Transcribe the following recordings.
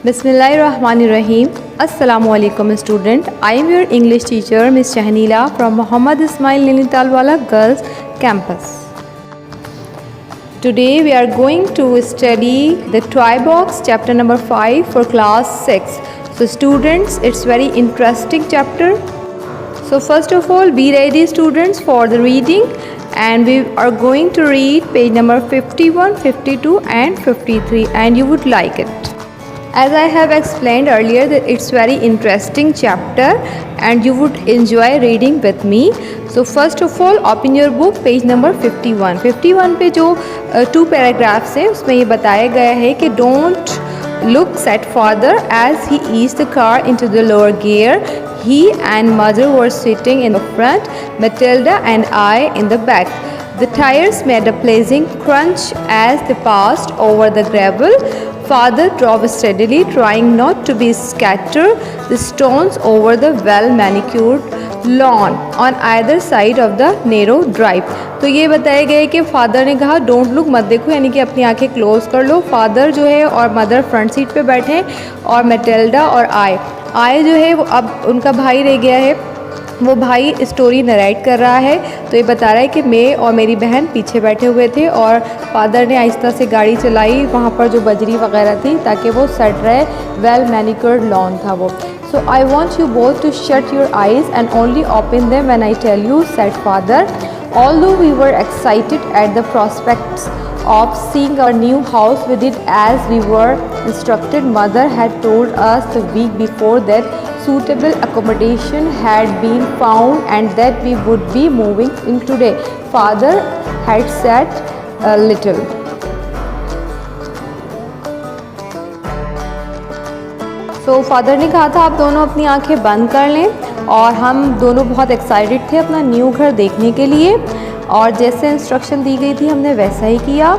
Bismillahirrahmanirrahim. Assalamualaikum student. I am your English teacher Miss Shahnila from Muhammad Ismail Ninitalwala Girls Campus. Today we are going to study the toy box chapter number 5 for class 6. So students, it's very interesting chapter. So first of all, be ready students for the reading, and we are going to read page number 51, 52 and 53, and you would like it. As I have explained earlier that it's very interesting chapter and you would enjoy reading with me. So first of all, open your book page number 51. 51 पे जो 2 paragraphs हैं उसमें ये बताया गया है कि don't look at father as he eased the car into the lower gear. He and mother were sitting in the front, Matilda and I in the back. The tires made a pleasing crunch as they passed over the gravel. Father drove steadily, trying not to be scatter the stones over the well-manicured lawn on either side of the narrow drive. तो ये बताया गया है कि father ने कहा don't look, मत देखो, यानी कि अपनी आंखें क्लोज कर लो. फादर जो है और मदर फ्रंट सीट पे बैठे हैं और मैटिल्डा और आई जो है वो अब उनका भाई रह गया है, वो भाई स्टोरी नरेट कर रहा है. तो ये बता रहा है कि मैं और मेरी बहन पीछे बैठे हुए थे और फादर ने आहिस्ता से गाड़ी चलाई वहाँ पर जो बजरी वगैरह थी ताकि वो सेट रहे. वेल मैनिक्योर्ड लॉन था वो. So I want you both to shut your eyes and only open them when I tell you, said father. Although we were excited at the prospects of seeing our new house, we did as we were instructed. Mother had told us the week before that suitable accommodation had been found and that we would be moving in today. Father had said a little. So father ने कहा था आप दोनों अपनी आंखें बंद कर लें, और हम दोनों बहुत एक्साइटेड थे अपना न्यू घर देखने के लिए, और जैसे इंस्ट्रक्शन दी गई थी हमने वैसा ही किया.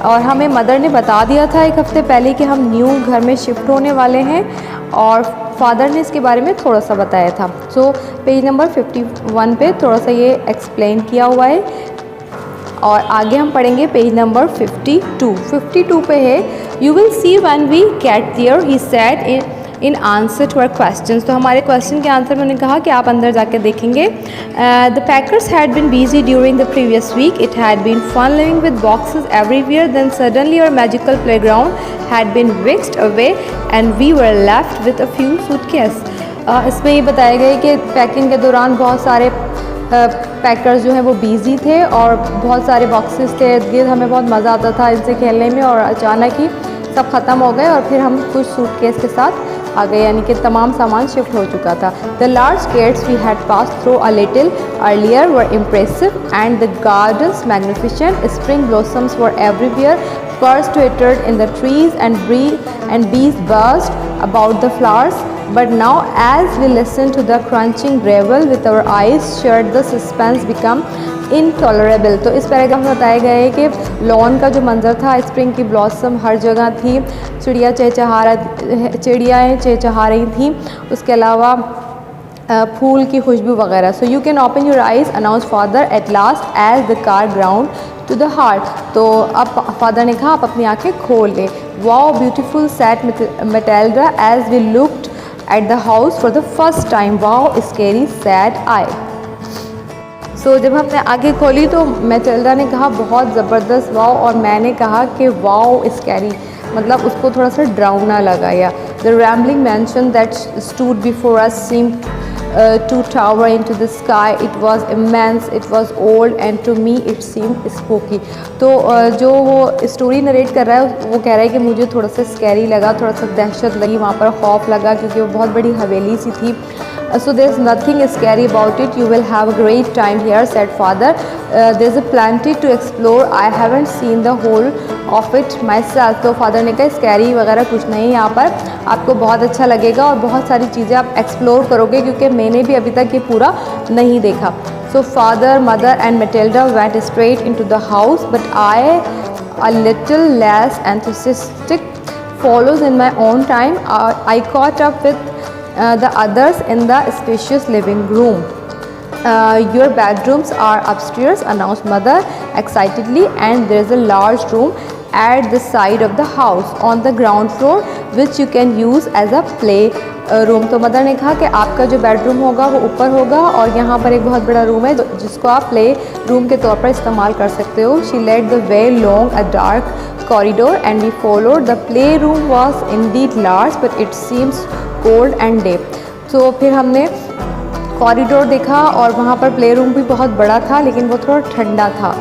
और हमें मदर ने बता दिया था 1 हफ़्ते पहले कि हम न्यू घर में शिफ्ट होने वाले हैं, और फादर ने इसके बारे में थोड़ा सा बताया था. सो पेज नंबर 51 पे थोड़ा सा ये एक्सप्लेन किया हुआ है, और आगे हम पढ़ेंगे पेज नंबर 52. 52 पे है you will see when we get there he said in answer to our question. तो हमारे क्वेश्चन के आंसर में उन्होंने कहा कि आप अंदर जाके देखेंगे. The packers had been busy during the previous week. It had been fun living with boxes everywhere. Then suddenly our magical playground had been विक्स्ड away and we were left with a few suitcases. इसमें ये बताया गया कि packing के दौरान बहुत सारे पैकर्स जो हैं वो बिजी थे और बहुत सारे बॉक्सेस थे इर्द गिर्द. हमें बहुत मज़ा आता था इनसे खेलने में, और अचानक ही सब ख़त्म हो गए और फिर हम कुछ सूटकेस के साथ आ गए, यानी कि तमाम सामान शिफ्ट हो चुका था. The large gates we had pass through a little earlier were impressive and the gardens magnificent. Spring blossoms were everywhere. Birds twittered in the trees and bees buzzed about the flowers. But now as we listen to the crunching gravel with our eyes shut, the suspense become intolerable. तो इस paragraph में बताया गया है कि lawn का जो मंजर था, स्प्रिंग की ब्लॉसम हर जगह थी, चिड़ियाएँ चहचहा रही थी, उसके अलावा फूल की खुशबू वगैरह. So you can open your eyes announce father at last as the car ground to the halt. तो अब फादर ने कहा आप अपनी आंखें खोल लें. Wow beautiful said Matilda as we looked at the house for the first time. Wow scary said I. सो जब हमने आंखें खोली तो मैटिल्डा ने कहा बहुत ज़बरदस्त वाओ, और मैंने कहा कि वाओ स्कैरी, मतलब उसको थोड़ा सा डरावना लगा. या the rambling mention that stood before us seemed to tower into the sky. It was immense, it was old and to me it seemed spooky. तो जो वो स्टोरी नरेट कर रहा है वो कह रहा है कि मुझे थोड़ा सा स्कैरी लगा, थोड़ा सा दहशत लगी, वहाँ पर खौफ लगा क्योंकि वो बहुत बड़ी हवेली सी थी. So there's nothing scary about it. You will have a great time here, said father. There's a plenty to explore. I haven't seen the whole of it myself. तो फादर ने कहा स्कैरी वगैरह कुछ नहीं, यहाँ पर आपको बहुत अच्छा लगेगा और बहुत सारी चीज़ें आप एक्सप्लोर करोगे क्योंकि मैंने भी अभी तक ये पूरा नहीं देखा. So father, mother and Matilda went straight into the house, but I, a little less enthusiastic, follows in my own time. I caught up with the others in the spacious living room. Your bedrooms are upstairs, announced mother excitedly, and there is a large room at the side of the house on the ground floor which you can use as a play room। तो मदर ने कहा कि आपका जो bedroom होगा वो ऊपर होगा और यहाँ पर एक बहुत बड़ा रूम है जिसको आप प्ले रूम के तौर पर इस्तेमाल कर सकते हो। She led the way along a dark corridor and we followed। The playroom was indeed large but it seems cold and damp। तो फिर हमने कॉरिडोर देखा और वहाँ पर प्ले रूम भी बहुत बड़ा था लेकिन वो थोड़ा ठंडा था।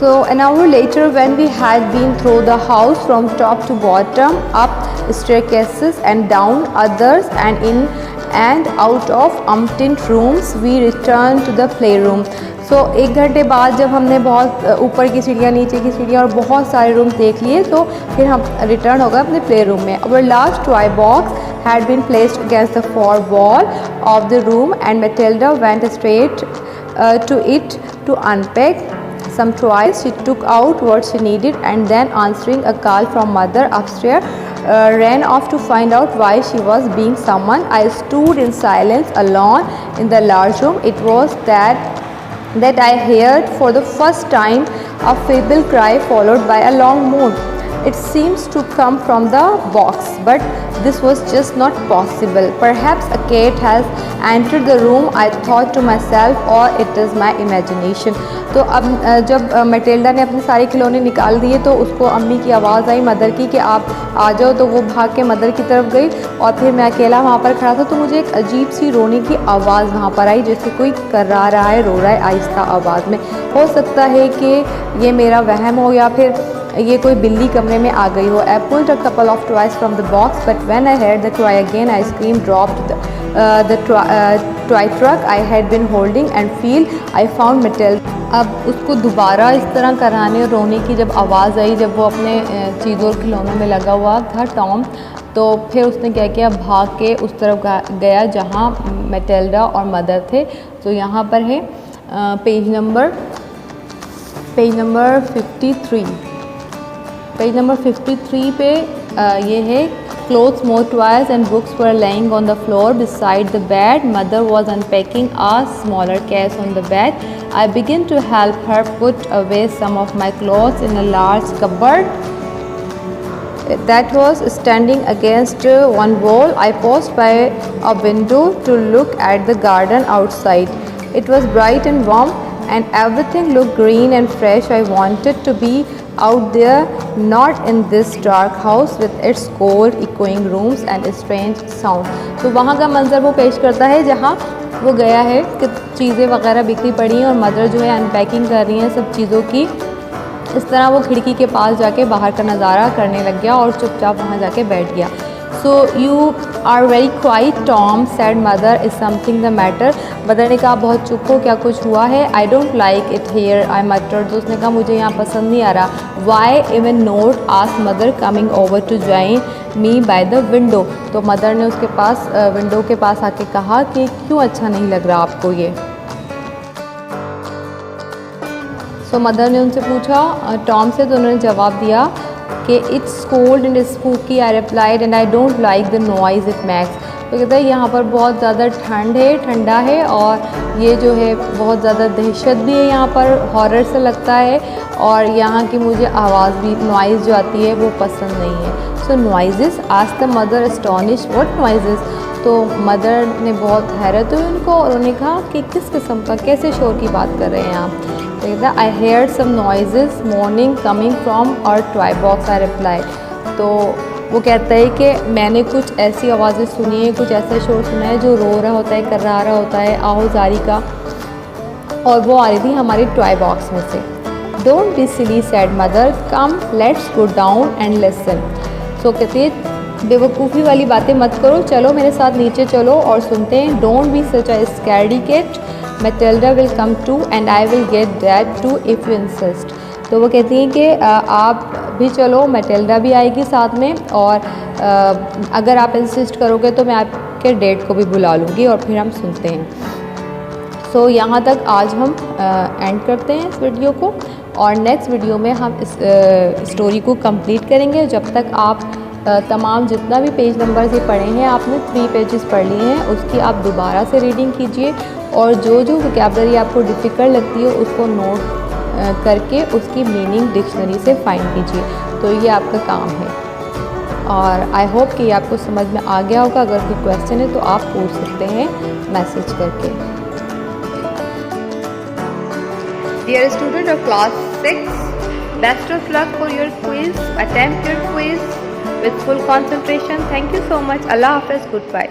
So an hour later when we had been through the house from top to bottom, up staircases and down others and in and out of umpteen rooms, we returned to the playroom। So 1 घंटे बाद जब हमने बहुत ऊपर की सीढ़ियाँ नीचे की सीढ़ियाँ और बहुत सारे रूम देख लिए तो फिर हम रिटर्न हो गए अपने प्ले रूम में। Our last toy box had been placed against the far wall of the room and Matilda went straight to it to unpack some toys। She took out what she needed and then answering a call from mother upstairs ran off to find out why she was being summoned। I stood in silence alone in the large room। It was that I heard for the first time a feeble cry followed by a long moan। It seems to come from the box but this was just not possible। Perhaps a cat has entered the room I thought to myself, or it is my imagination। तो अब जब Matilda ने अपने सारे खिलौने निकाल दिए तो उसको अम्मी की आवाज़ आई मदर की कि आप आ जाओ। तो वो भाग के मदर की तरफ गई और फिर मैं अकेला वहाँ पर खड़ा था तो मुझे एक अजीब सी रोने की आवाज़ वहाँ पर आई जैसे कोई कर्रा रहा है रो रहा है आहिस्ता आवाज़ में। हो सकता है कि ये मेरा वहम हो या फिर ये कोई बिल्ली कमरे में आ गई हो। I pulled a couple of toys from the box but when I heard the cry again I screamed, dropped the toy truck I had been holding and feel I found Matilda। अब उसको दोबारा इस तरह कराने और रोने की जब आवाज़ आई जब वो अपने चीज़ों और खिलौनों में लगा हुआ था टॉम, तो फिर उसने क्या किया भाग के उस तरफ गया जहाँ मैटिल्डा और मदर थे। तो यहाँ पर है पेज नंबर 53। पेज नंबर 53 पे ये है clothes, more toys and books were laying on the floor beside the bed। Mother was unpacking a smaller case on the bed। I began to help her put away some of my clothes in a large cupboard that was standing against one wall। I paused by a window to look at the garden outside। It was bright and warm and everything looked green and fresh। I wanted to be out there, not in this dark house with its cold echoing rooms and strange sound। तो वहाँ का मंजर वो पेश करता है जहाँ वो गया है कि चीज़ें वगैरह बिखरी पड़ी हैं और मदर जो है अनपैकिंग कर रही हैं सब चीज़ों की। इस तरह वो खिड़की के पास जाके बाहर का नज़ारा करने लग गया और चुपचाप वहाँ जाके बैठ गया। So you are very quiet Tom said mother, is something the matter। Mother ने कहा बहुत चुप हो क्या कुछ हुआ है। I don't like it here I muttered। तो उसने कहा मुझे यहाँ पसंद नहीं आ रहा। Why even not asked mother coming over to join me by the window। तो मदर ने उसके पास विंडो के पास आके कहा कि क्यों अच्छा नहीं लग रहा आपको ये। सो मदर ने उनसे पूछा टॉम से, तो उन्होंने जवाब दिया कि it's cold and spooky. I replied and I don't like the noise it max. तो कहता है यहाँ पर बहुत ज़्यादा ठंडा है और ये जो है बहुत ज़्यादा दहशत भी है, यहाँ पर हॉरर से लगता है और यहाँ की मुझे आवाज़ भी नॉइज़ जो आती है वो पसंद नहीं है। So noises asked the mother astonished, what noises. तो मदर ने बहुत हैरत हुई उनको और उन्होंने कहा कि किस किस्म का कैसे शोर की बात कर रहे हैं आप। तो कहता I heard some noises morning coming from our toy box. I reply. तो वो कहता है कि मैंने कुछ ऐसी आवाज़ें सुनी है, कुछ ऐसा शोर सुना है जो रो रहा होता है, कर्रा रहा होता है आहोजारी का, और वो आ रही थी हमारे टॉय बॉक्स में से। Don't be silly said mother, come let's go down and listen. So कहती है बेवकूफ़ी वाली बातें मत करो, चलो मेरे साथ नीचे चलो और सुनते हैं। Don't be such a scaredy kid, Matilda will come too and I will get that too if you insist. तो वो कहती हैं कि आप भी चलो, मैटिल्डा भी आएगी साथ में, और अगर आप इंसिस्ट करोगे तो मैं आपके डैड को भी बुला लूँगी और फिर हम सुनते हैं। सो यहाँ तक आज हम एंड करते हैं इस वीडियो को, और नेक्स्ट वीडियो में हम इस स्टोरी को कंप्लीट करेंगे। जब तक आप तमाम जितना भी पेज नंबर से पढ़े हैं, आपने 3 पेजेस पढ़ लिए हैं, उसकी आप दोबारा से रीडिंग कीजिए और जो जो वोकैबलरी आपको डिफ़िकल्ट लगती है उसको नोट करके उसकी मीनिंग डिक्शनरी से फाइंड कीजिए। तो ये आपका काम है और आई होप कि ये आपको समझ में आ गया होगा। अगर कोई क्वेश्चन है तो आप पूछ सकते हैं मैसेज करके। Dear student of class 6, best of luck for your quiz. Attempt your quiz with full concentration. Thank you so much. Allah Hafiz. Goodbye.